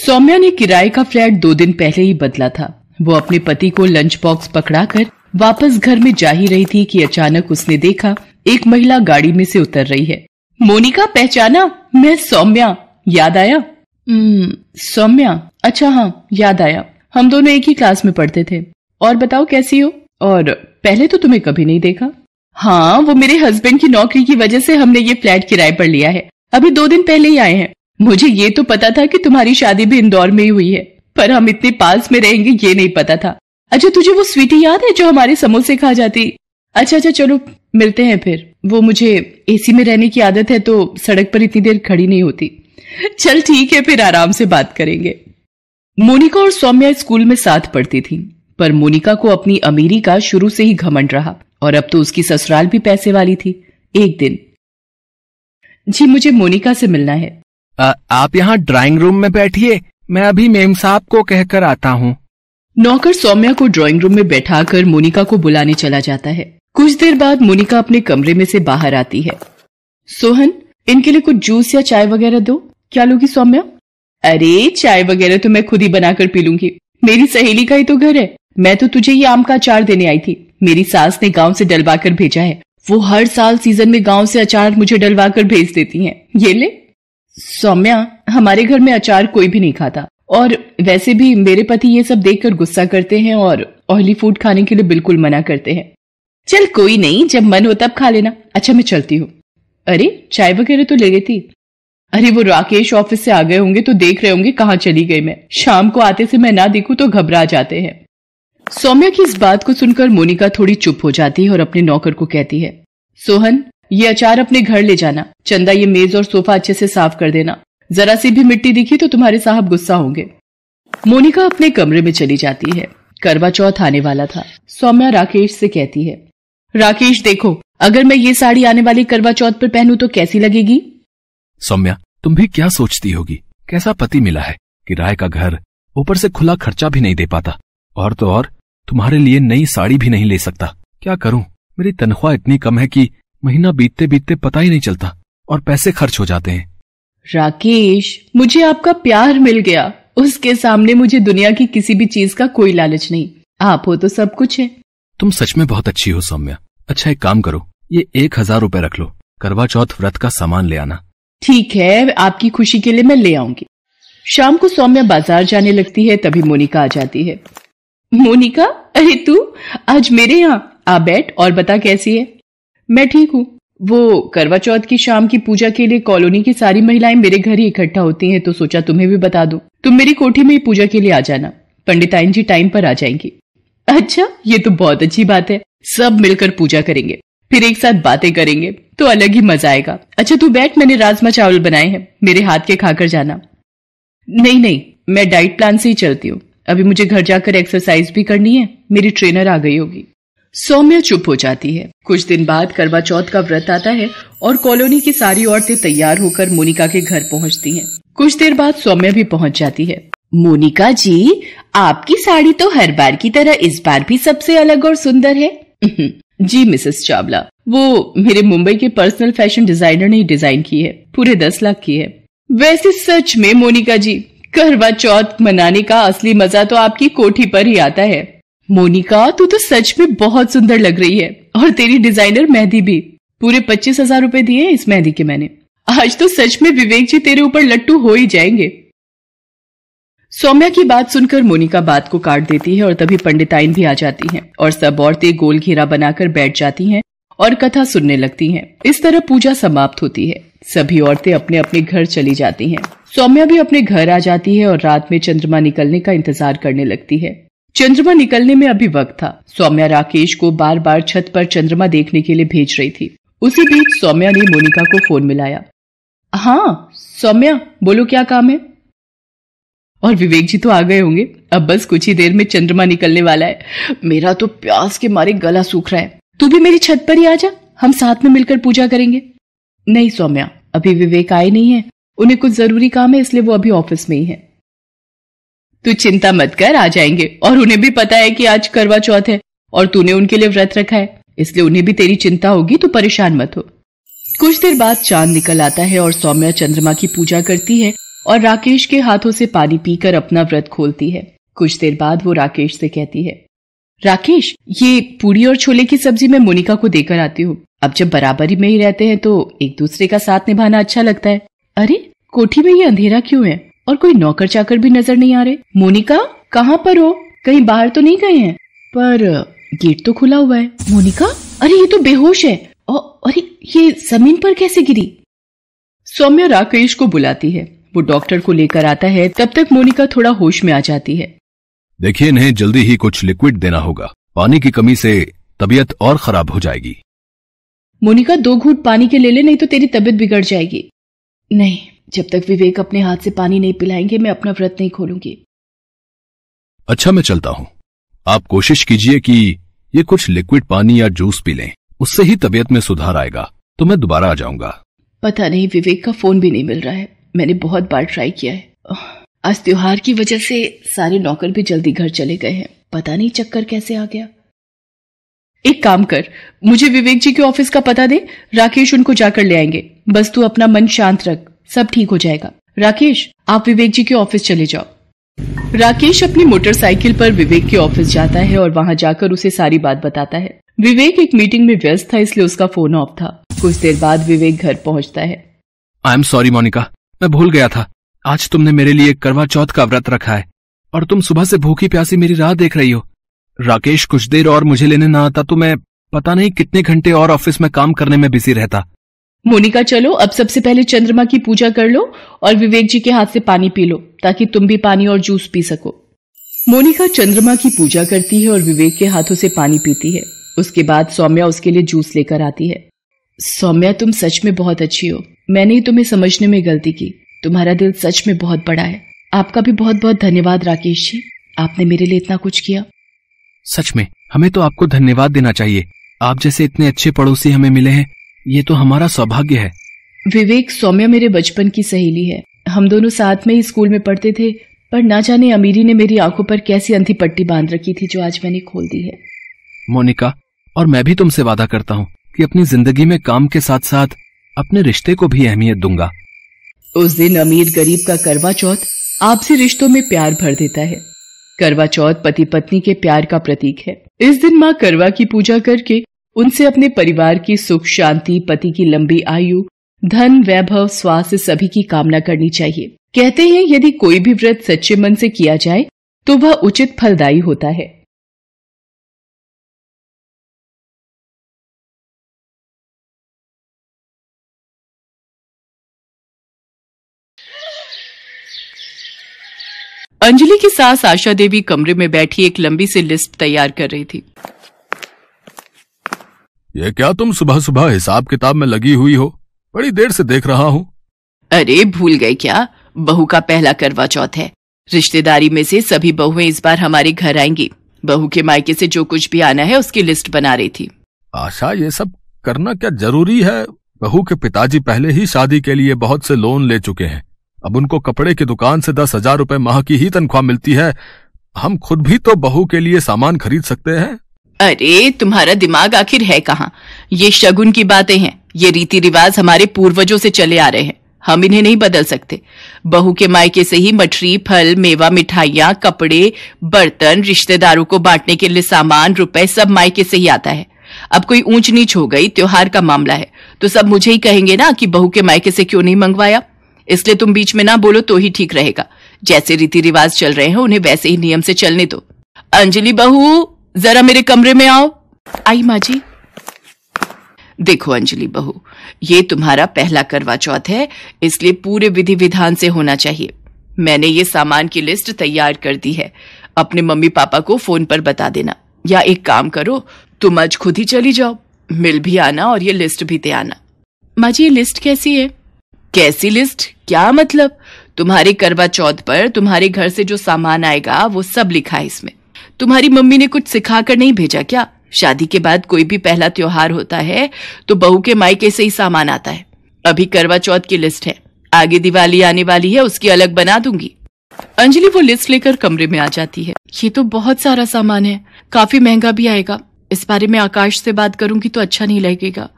सौम्या ने किराए का फ्लैट 2 दिन पहले ही बदला था। वो अपने पति को लंच बॉक्स पकड़ाकर वापस घर में जा ही रही थी कि अचानक उसने देखा एक महिला गाड़ी में से उतर रही है। मोनिका, पहचाना? मैं सौम्या। याद आया? सौम्या, अच्छा हाँ याद आया। हम दोनों एक ही क्लास में पढ़ते थे। और बताओ कैसी हो? और पहले तो तुम्हें कभी नहीं देखा। हाँ, वो मेरे हस्बैंड की नौकरी की वजह से हमने ये फ्लैट किराए पर लिया है। अभी 2 दिन पहले ही आए हैं। मुझे ये तो पता था कि तुम्हारी शादी भी इंदौर में ही हुई है, पर हम इतने पास में रहेंगे ये नहीं पता था। अच्छा, तुझे वो स्वीटी याद है जो हमारे समोसे खा जाती? अच्छा चलो मिलते हैं फिर। वो मुझे एसी में रहने की आदत है तो सड़क पर इतनी देर खड़ी नहीं होती। चल ठीक है, फिर आराम से बात करेंगे। मोनिका और सौम्या स्कूल में साथ पढ़ती थी, पर मोनिका को अपनी अमीरी का शुरू से ही घमंड रहा और अब तो उसकी ससुराल भी पैसे वाली थी। एक दिन, जी मुझे मोनिका से मिलना है। आप यहाँ ड्राइंग रूम में बैठिए, मैं अभी मेम साहब को कहकर आता हूँ। नौकर सौम्या को ड्राइंग रूम में बैठाकर मोनिका को बुलाने चला जाता है। कुछ देर बाद मोनिका अपने कमरे में से बाहर आती है। सोहन, इनके लिए कुछ जूस या चाय वगैरह दो। क्या लोगी सौम्या? अरे चाय वगैरह तो मैं खुद ही बनाकर पी लूंगी, मेरी सहेली का ही तो घर है। मैं तो तुझे ये आम का अचार देने आई थी, मेरी सास ने गांव से डलवा कर भेजा है। वो हर साल सीजन में गांव से अचार मुझे डलवा कर भेज देती हैं। ये ले। सौम्या, हमारे घर में अचार कोई भी नहीं खाता, और वैसे भी मेरे पति ये सब देखकर गुस्सा करते हैं और ऑयली फूड खाने के लिए बिल्कुल मना करते हैं। चल कोई नहीं, जब मन हो तब खा लेना। अच्छा मैं चलती हूँ। अरे चाय वगैरह तो ले गई थी। अरे वो राकेश ऑफिस से आ गए होंगे तो देख रहे होंगे कहाँ चली गई मैं। शाम को आते से मैं ना दिखूं तो घबरा जाते हैं। सौम्या की इस बात को सुनकर मोनिका थोड़ी चुप हो जाती है और अपने नौकर को कहती है, सोहन ये अचार अपने घर ले जाना। चंदा ये मेज और सोफा अच्छे से साफ कर देना, जरा सी भी मिट्टी दिखी तो तुम्हारे साहब गुस्सा होंगे। मोनिका अपने कमरे में चली जाती है। करवा चौथ आने वाला था। सौम्या राकेश से कहती है, राकेश देखो, अगर मैं ये साड़ी आने वाली करवा चौथ पर पहनूं तो कैसी लगेगी? सौम्या, तुम भी क्या सोचती होगी? कैसा पति मिला है, किराए का घर, ऊपर से खुला खर्चा भी नहीं दे पाता, और तो और तुम्हारे लिए नई साड़ी भी नहीं ले सकता। क्या करूं? मेरी तनख्वाह इतनी कम है कि महीना बीतते बीतते पता ही नहीं चलता और पैसे खर्च हो जाते हैं। राकेश, मुझे आपका प्यार मिल गया। उसके सामने मुझे दुनिया की किसी भी चीज का कोई लालच नहीं। आप हो तो सब कुछ है। तुम सच में बहुत अच्छी हो सौम्या। अच्छा एक काम करो, ये 1000 रुपए रख लो, करवा चौथ व्रत का सामान ले आना। ठीक है, आपकी खुशी के लिए मैं ले आऊंगी। शाम को सौम्या बाजार जाने लगती है, तभी मोनिका आ जाती है। मोनिका, अरे तू आज मेरे यहाँ आ बैठ और बता कैसी है? मैं ठीक हूँ। वो करवा चौथ की शाम की पूजा के लिए कॉलोनी की सारी महिलाएं मेरे घर ही इकट्ठा होती हैं, तो सोचा तुम्हें भी बता दूं। तुम मेरी कोठी में ही पूजा के लिए आ जाना। पंडिताइन जी टाइम पर आ जाएंगी। अच्छा, ये तो बहुत अच्छी बात है। सब मिलकर पूजा करेंगे, फिर एक साथ बातें करेंगे तो अलग ही मजा आएगा। अच्छा तू बैठ, मैंने राजमा चावल बनाए हैं, मेरे हाथ के खाकर जाना। नहीं, मैं डाइट प्लान से ही चलती हूँ। अभी मुझे घर जाकर एक्सरसाइज भी करनी है, मेरी ट्रेनर आ गई होगी। सौम्या चुप हो जाती है। कुछ दिन बाद करवा चौथ का व्रत आता है और कॉलोनी की सारी औरतें तैयार होकर मोनिका के घर पहुंचती हैं। कुछ देर बाद सौम्या भी पहुंच जाती है। मोनिका जी, आपकी साड़ी तो हर बार की तरह इस बार भी सबसे अलग और सुंदर है। जी मिसेस चावला, वो मेरे मुंबई के पर्सनल फैशन डिजाइनर ने डिजाइन की है, पूरे 10 लाख की है। वैसे सच में मोनिका जी, करवा चौथ मनाने का असली मजा तो आपकी कोठी पर ही आता है। मोनिका, तू तो सच में बहुत सुंदर लग रही है, और तेरी डिजाइनर मेहंदी भी। पूरे 25,000 रुपए दिए इस मेहंदी के मैंने। आज तो सच में विवेक जी तेरे ऊपर लट्टू हो ही जाएंगे। सौम्या की बात सुनकर मोनिका बात को काट देती है और तभी पंडिताइन भी आ जाती हैं और सब औरतें गोल घेरा बनाकर बैठ जाती हैं और कथा सुनने लगती हैं। इस तरह पूजा समाप्त होती है। सभी औरतें अपने अपने घर चली जाती हैं। सौम्या भी अपने घर आ जाती है और रात में चंद्रमा निकलने का इंतजार करने लगती है। चंद्रमा निकलने में अभी वक्त था। सौम्या राकेश को बार बार छत पर चंद्रमा देखने के लिए भेज रही थी। उसी बीच सौम्या ने मोनिका को फोन मिलाया। हाँ सौम्या, बोलो क्या काम है? और विवेक जी तो आ गए होंगे, अब बस कुछ ही देर में चंद्रमा निकलने वाला है। मेरा तो प्यास के मारे गला सूख रहा है। तू भी मेरी छत पर ही आ जा, हम साथ में मिलकर पूजा करेंगे। नहीं सौम्या, अभी विवेक आए नहीं है, उन्हें कुछ जरूरी काम है, इसलिए वो अभी ऑफिस में ही है। तू चिंता मत कर, आ जाएंगे। और उन्हें भी पता है कि आज करवा चौथ है और तूने उनके लिए व्रत रखा है, इसलिए उन्हें भी तेरी चिंता होगी, तो परेशान मत हो। कुछ देर बाद चांद निकल आता है और सौम्या चंद्रमा की पूजा करती है और राकेश के हाथों से पानी पीकर अपना व्रत खोलती है। कुछ देर बाद वो राकेश से कहती है, राकेश, ये पूरी और छोले की सब्जी मैं मोनिका को देकर आती हूँ। अब जब बराबरी में ही रहते हैं तो एक दूसरे का साथ निभाना अच्छा लगता है। अरे, कोठी में ये अंधेरा क्यों है और कोई नौकर चाकर भी नजर नहीं आ रहे? मोनिका, कहाँ पर हो? कहीं बाहर तो नहीं गए हैं? पर गेट तो खुला हुआ है। मोनिका, अरे ये तो बेहोश है। अरे ये जमीन पर कैसे गिरी? सौम्या राकेश को बुलाती है। वो डॉक्टर को लेकर आता है। तब तक मोनिका थोड़ा होश में आ जाती है। देखिए, इन्हें जल्दी ही कुछ लिक्विड देना होगा। पानी की कमी से तबीयत और खराब हो जाएगी। मोनिका, 2 घूंट पानी के ले ले, नहीं तो तेरी तबीयत बिगड़ जाएगी। नहीं, जब तक विवेक अपने हाथ से पानी नहीं पिलाएंगे मैं अपना व्रत नहीं खोलूंगी। अच्छा, मैं चलता हूँ। आप कोशिश कीजिए कि ये कुछ लिक्विड पानी या जूस पी लें, उससे ही तबीयत में सुधार आएगा। तो मैं दोबारा आ जाऊंगा। पता नहीं, विवेक का फोन भी नहीं मिल रहा है। मैंने बहुत बार ट्राई किया है। आज त्योहार की वजह से सारे नौकर भी जल्दी घर चले गए हैं। पता नहीं चक्कर कैसे आ गया। एक काम कर, मुझे विवेक जी के ऑफिस का पता दे। राकेश उनको जाकर ले आएंगे। बस तू अपना मन शांत रख, सब ठीक हो जाएगा। राकेश, आप विवेक जी के ऑफिस चले जाओ। राकेश अपनी मोटरसाइकिल पर विवेक के ऑफिस जाता है और वहां जाकर उसे सारी बात बताता है। विवेक एक मीटिंग में व्यस्त था, इसलिए उसका फोन ऑफ था। कुछ देर बाद विवेक घर पहुंचता है। आई एम सॉरी मोनिका, मैं भूल गया था। आज तुमने मेरे लिए करवा चौथ का व्रत रखा है और तुम सुबह से भूखी प्यासी मेरी राह देख रही हो। राकेश कुछ देर और मुझे लेने ना आता तो मैं पता नहीं कितने घंटे और ऑफिस में काम करने में बिजी रहता। मोनिका, चलो अब सबसे पहले चंद्रमा की पूजा कर लो और विवेक जी के हाथ से पानी पी लो, ताकि तुम भी पानी और जूस पी सको। मोनिका चंद्रमा की पूजा करती है और विवेक के हाथों से पानी पीती है। उसके बाद सौम्या उसके लिए जूस लेकर आती है। सौम्या, तुम सच में बहुत अच्छी हो। मैंने ही तुम्हें समझने में गलती की। तुम्हारा दिल सच में बहुत बड़ा है। आपका भी बहुत बहुत धन्यवाद राकेश जी, आपने मेरे लिए इतना कुछ किया। सच में हमें तो आपको धन्यवाद देना चाहिए। आप जैसे इतने अच्छे पड़ोसी हमें मिले हैं, ये तो हमारा सौभाग्य है। विवेक, सौम्या मेरे बचपन की सहेली है। हम दोनों साथ में ही स्कूल में पढ़ते थे, पर ना जाने अमीरी ने मेरी आंखों पर कैसी अंधी पट्टी बांध रखी थी जो आज मैंने खोल दी है। मोनिका, और मैं भी तुमसे वादा करता हूँ कि अपनी जिंदगी में काम के साथ साथ अपने रिश्ते को भी अहमियत दूंगा। उस दिन अमीर गरीब का करवा चौथ आपसी रिश्तों में प्यार भर देता है। करवा चौथ पति पत्नी के प्यार का प्रतीक है। इस दिन माँ करवा की पूजा करके उनसे अपने परिवार की सुख शांति, पति की लंबी आयु, धन, वैभव, स्वास्थ्य सभी की कामना करनी चाहिए। कहते हैं यदि कोई भी व्रत सच्चे मन से किया जाए तो वह उचित फलदायी होता है। अंजलि की सास आशा देवी कमरे में बैठी एक लंबी सी लिस्ट तैयार कर रही थी। ये क्या तुम सुबह सुबह हिसाब किताब में लगी हुई हो? बड़ी देर से देख रहा हूँ। अरे भूल गए क्या, बहू का पहला करवा चौथ है। रिश्तेदारी में से सभी बहुएं इस बार हमारे घर आएंगी। बहू के मायके से जो कुछ भी आना है उसकी लिस्ट बना रही थी। आशा, ये सब करना क्या जरूरी है? बहू के पिताजी पहले ही शादी के लिए बहुत से लोन ले चुके हैं। अब उनको कपड़े की दुकान से 10,000 रुपए माह की ही तनख्वाह मिलती है। हम खुद भी तो बहू के लिए सामान खरीद सकते हैं। अरे तुम्हारा दिमाग आखिर है कहाँ? ये शगुन की बातें हैं। ये रीति रिवाज हमारे पूर्वजों से चले आ रहे हैं, हम इन्हें नहीं बदल सकते। बहू के मायके से ही मठरी, फल, मेवा, मिठाइयाँ, कपड़े, बर्तन, रिश्तेदारों को बांटने के लिए सामान, रुपए सब मायके से ही आता है। अब कोई ऊंच नीच हो गई, त्योहार का मामला है तो सब मुझे ही कहेंगे ना कि बहू के मायके से क्यों नहीं मंगवाया। इसलिए तुम बीच में ना बोलो तो ही ठीक रहेगा। जैसे रीति रिवाज चल रहे हैं उन्हें वैसे ही नियम से चलने दो। अंजलि बहू, जरा मेरे कमरे में आओ। आई माँ जी। देखो अंजलि बहू, ये तुम्हारा पहला करवा चौथ है, इसलिए पूरे विधि विधान से होना चाहिए। मैंने ये सामान की लिस्ट तैयार कर दी है। अपने मम्मी पापा को फोन पर बता देना, या एक काम करो, तुम आज खुद ही चली जाओ, मिल भी आना और ये लिस्ट भी दे आना। माँ जी, ये लिस्ट कैसी है? कैसी लिस्ट? क्या मतलब? तुम्हारे करवा चौथ पर तुम्हारे घर से जो सामान आएगा वो सब लिखा है इसमें। तुम्हारी मम्मी ने कुछ सिखा कर नहीं भेजा क्या? शादी के बाद कोई भी पहला त्योहार होता है तो बहू के मायके से ही सामान आता है। अभी करवा चौथ की लिस्ट है, आगे दिवाली आने वाली है, उसकी अलग बना दूंगी। अंजलि वो लिस्ट लेकर कमरे में आ जाती है। ये तो बहुत सारा सामान है, काफी महंगा भी आएगा। इस बारे में आकाश से बात करूंगी तो अच्छा नहीं लगेगा।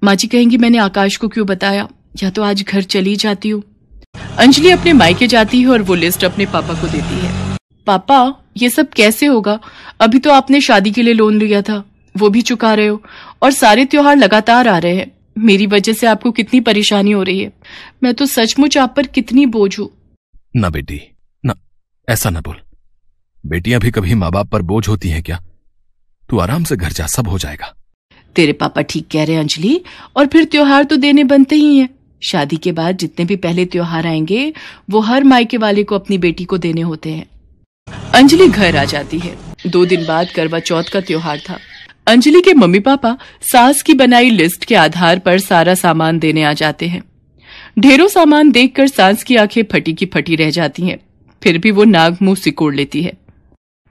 माँ जी कहेंगी मैंने आकाश को क्यों बताया, या तो आज घर चली जाती हूँ। अंजलि अपने मायके जाती है और वो लिस्ट अपने पापा को देती है। पापा, ये सब कैसे होगा? अभी तो आपने शादी के लिए लोन लिया था, वो भी चुका रहे हो, और सारे त्योहार लगातार आ रहे हैं। मेरी वजह से आपको कितनी परेशानी हो रही है। मैं तो सचमुच आप पर कितनी बोझ हूं। ना बेटी, ना, ऐसा ना बोल। बेटियां भी कभी माँ बाप पर बोझ होती हैं क्या? तू आराम से घर जा, सब हो जाएगा। तेरे पापा ठीक कह रहे हैं अंजलि, और फिर त्योहार तो देने बनते ही हैं। शादी के बाद जितने भी पहले त्योहार आएंगे वो हर मायके वाले को अपनी बेटी को देने होते हैं। अंजलि घर आ जाती है। 2 दिन बाद करवा चौथ का त्योहार था। अंजलि के मम्मी पापा सास की बनाई लिस्ट के आधार पर सारा सामान देने आ जाते हैं। ढेरों सामान देखकर सास की आंखें फटी की फटी रह जाती हैं। फिर भी वो नाक मुंह सिकोड़ लेती है।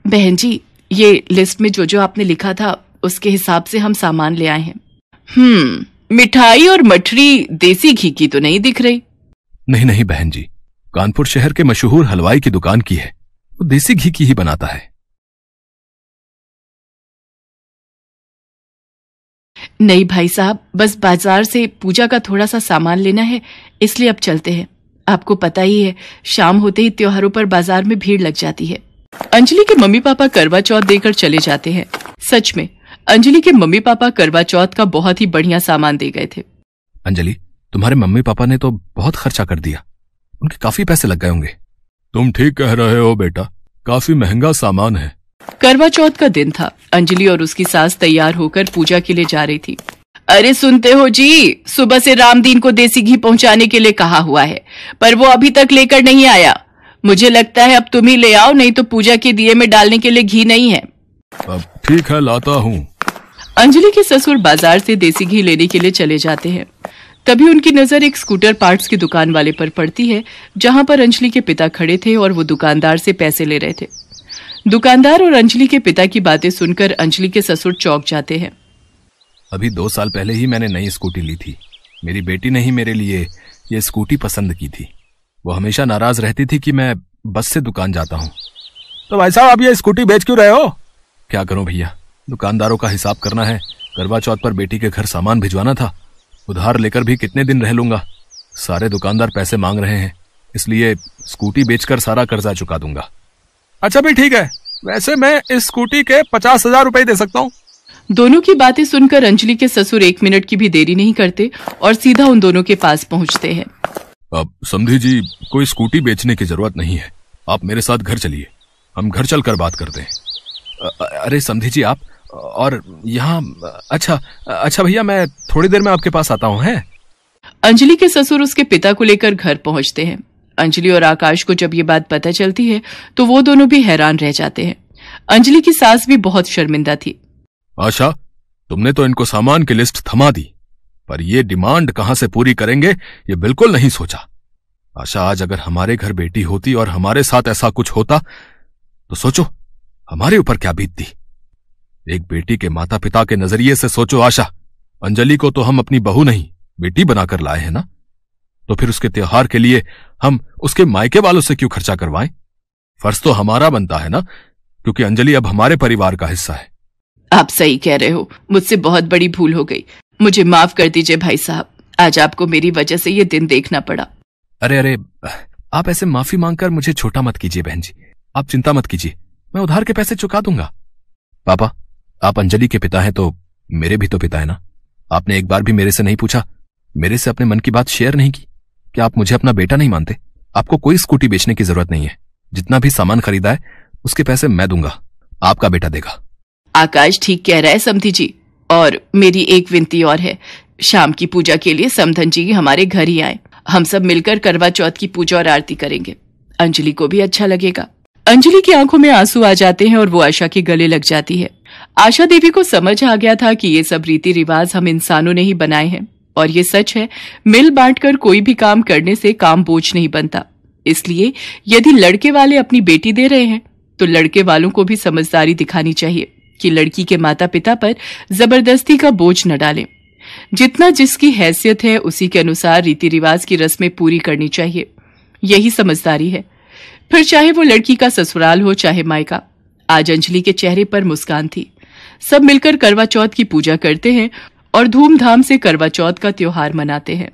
बहन जी, ये लिस्ट में जो जो आपने लिखा था उसके हिसाब से हम सामान ले आए हैं। मिठाई और मठरी देसी घी की तो नहीं दिख रही। नहीं नहीं बहन जी, कानपुर शहर के मशहूर हलवाई की दुकान की है, वो देसी घी की ही बनाता है। नहीं भाई साहब, बस बाजार से पूजा का थोड़ा सा सामान लेना है, इसलिए अब चलते हैं। आपको पता ही है, शाम होते ही त्योहारों पर बाजार में भीड़ लग जाती है। अंजलि के मम्मी पापा करवा चौथ देकर चले जाते हैं। सच में अंजलि के मम्मी पापा करवा चौथ का बहुत ही बढ़िया सामान दे गए थे। अंजलि, तुम्हारे मम्मी पापा ने तो बहुत खर्चा कर दिया, उनके काफी पैसे लग गए होंगे। तुम ठीक कह रहे हो बेटा, काफी महंगा सामान है। करवा चौथ का दिन था। अंजलि और उसकी सास तैयार होकर पूजा के लिए जा रही थी। अरे सुनते हो जी, सुबह से रामदीन को देसी घी पहुंचाने के लिए कहा हुआ है, पर वो अभी तक लेकर नहीं आया। मुझे लगता है अब तुम ही ले आओ, नहीं तो पूजा के दिए में डालने के लिए घी नहीं है। अब ठीक है, लाता हूँ। अंजलि के ससुर बाजार से देसी घी लेने के लिए चले जाते हैं। तभी उनकी नजर एक स्कूटर पार्ट्स की दुकान वाले पर पड़ती है, जहां पर अंजलि के पिता खड़े थे और वो दुकानदार से पैसे ले रहे थे। दुकानदार और अंजलि के पिता की बातें सुनकर अंजलि के ससुर चौंक जाते हैं। अभी 2 साल पहले ही मैंने नई स्कूटी ली थी। मेरी बेटी ने ही मेरे लिए ये स्कूटी पसंद की थी। वो हमेशा नाराज रहती थी कि मैं बस से दुकान जाता हूँ। तो भाई साहब, आप ये स्कूटी बेच क्यों रहे हो? क्या करूं भैया, दुकानदारों का हिसाब करना है। करवा चौथ पर बेटी के घर सामान भिजवाना था। उधार लेकर भी कितने दिन रह लूंगा। सारे दुकानदार पैसे मांग रहे हैं, इसलिए स्कूटी बेचकर सारा कर्जा चुका दूंगा। अच्छा भी ठीक है, वैसे मैं इस स्कूटी के 50,000 रुपए दे सकता हूँ। दोनों की बातें सुनकर अंजलि के ससुर 1 मिनट की भी देरी नहीं करते और सीधा उन दोनों के पास पहुंचते हैं। अब समधी जी, कोई स्कूटी बेचने की जरूरत नहीं है, आप मेरे साथ घर चलिए, हम घर चलकर बात करते हैं। अरे समधी जी, आप और यहाँ? अच्छा भैया, मैं थोड़ी देर में आपके पास आता हूँ। है अंजलि के ससुर उसके पिता को लेकर घर पहुंचते हैं। अंजलि और आकाश को जब ये बात पता चलती है तो वो दोनों भी हैरान रह जाते हैं। अंजलि की सास भी बहुत शर्मिंदा थी। आशा, तुमने तो इनको सामान की लिस्ट थमा दी, पर ये डिमांड कहां से पूरी करेंगे ये बिल्कुल नहीं सोचा। आशा, आज अगर हमारे घर बेटी होती और हमारे साथ ऐसा कुछ होता तो सोचो हमारे ऊपर क्या बीतती। एक बेटी के माता पिता के नजरिए से सोचो आशा, अंजलि को तो हम अपनी बहू नहीं बेटी बनाकर लाए हैं ना, तो फिर उसके त्योहार के लिए हम उसके मायके वालों से क्यों खर्चा करवाएं? फर्ज तो हमारा बनता है ना, क्योंकि अंजलि अब हमारे परिवार का हिस्सा है। आप सही कह रहे हो, मुझसे बहुत बड़ी भूल हो गई, मुझे माफ कर दीजिए भाई साहब, आज आपको मेरी वजह से ये दिन देखना पड़ा। अरे आप ऐसे माफी मांगकर मुझे छोटा मत कीजिए बहन जी, आप चिंता मत कीजिए, मैं उधार के पैसे चुका दूंगा। पापा, आप अंजलि के पिता हैं तो मेरे भी तो पिता है ना। आपने एक बार भी मेरे से नहीं पूछा, मेरे से अपने मन की बात शेयर नहीं की। क्या आप मुझे अपना बेटा नहीं मानते? आपको कोई स्कूटी बेचने की जरूरत नहीं है, जितना भी सामान खरीदा है उसके पैसे मैं दूंगा, आपका बेटा देगा। आकाश ठीक कह रहा है समधी जी, और मेरी एक विनती और है, शाम की पूजा के लिए समधन जी हमारे घर ही आए, हम सब मिलकर करवा चौथ की पूजा और आरती करेंगे, अंजलि को भी अच्छा लगेगा। अंजलि की आंखों में आंसू आ जाते हैं और वो आशा के गले लग जाती है। आशा देवी को समझ आ गया था कि ये सब रीति रिवाज हम इंसानों ने ही बनाए हैं, और ये सच है, मिल बांटकर कोई भी काम करने से काम बोझ नहीं बनता। इसलिए यदि लड़के वाले अपनी बेटी दे रहे हैं तो लड़के वालों को भी समझदारी दिखानी चाहिए कि लड़की के माता पिता पर जबरदस्ती का बोझ न डालें। जितना जिसकी हैसियत है उसी के अनुसार रीति रिवाज की रस्में पूरी करनी चाहिए, यही समझदारी है। फिर चाहे वो लड़की का ससुराल हो चाहे मायका। आज अंजलि के चेहरे पर मुस्कान थी। सब मिलकर करवा चौथ की पूजा करते हैं और धूमधाम से करवा चौथ का त्योहार मनाते हैं।